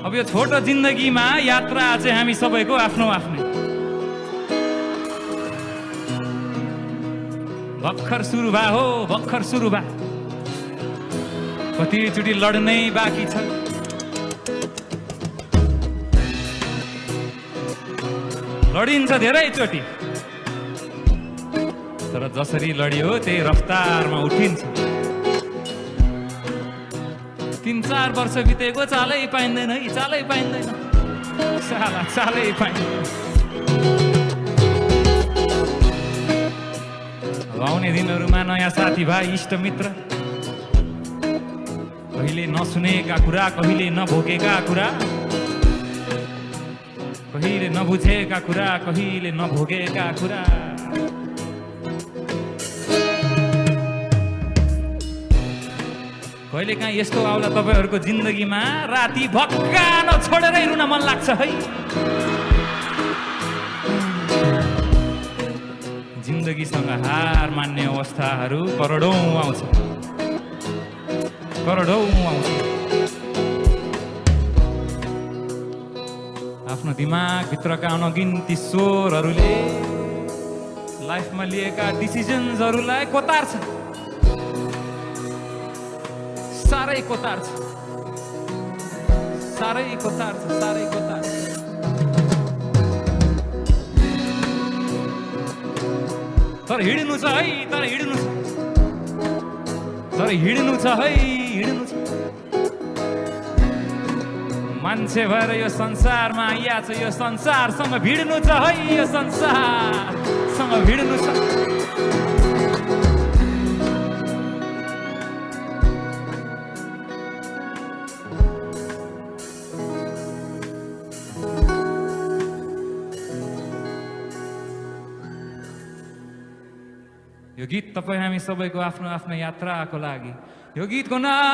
अब यो छोटो जिन्दगीमा यात्रा चाहिँ हामी सबैको आफ्नो आफ्नै। भर्खर सुरु भा हो, भर्खर सुरु भा, कतिचोटि लड्नै बाँकी छ। लडिन्छ धेरैचोटि, तर जसरी लडियो त्यही रफ्तारमा उठिन्छ। 3-4 वर्ष बितेको चालै पाइँदैन है, चालै पाइँदैन, साला चालै पाइँदैन। आउने दिनहरूमा नयाँ साथीभाइ इष्टमित्र, कहिले नसुनेका कुरा, कहिले नभोगेका कुरा, कहिले नबुझेका कुरा, कहिले नभोगेका कुरा। कहिले काहीँ यस्तो आउला तपाईँहरूको जिन्दगीमा, राति भक्कान छोडेरै रुन मन लाग्छ है। जिन्दगीसँग हार मान्ने अवस्थाहरू करोडौं आउँछ, करोडौं आउँछ। आफ्नो दिमागभित्रका अनगिन्ती स्वरहरूले लाइफमा लिएका डिसिजन्सहरूलाई कोतार्छ, साह्रै कोतार्छ, साह्रै कोतार्छ, साह्रै कोतार्छ। तर हिँड्नु छ है, तर हिँड्नु छ, तर हिँड्नु छ है, हिँड्नु छ। मान्छे भएर यो संसारमा आइया छ, यो संसारसँग भिड्नु छ है, यो संसारसँग भिड्नु छ। यो गीत तपाईँ हामी सबैको आफ्नो आफ्नो यात्राको लागि। यो गीतको नाम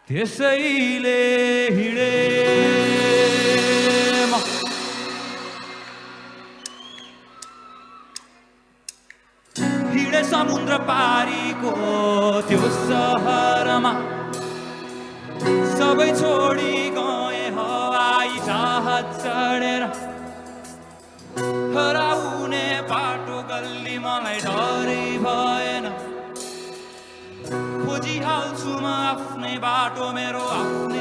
त्यसैले हिँडे म। हिँडे समुद्र पारीको त्यो सहरमा, सबै छोडी गए हवाई जहाज चढेर। हराउने बाटो गल्ली मलाई डरै भएन, खोजिहाल्छु म आफ्नै बाटो, मेरो आफ्नो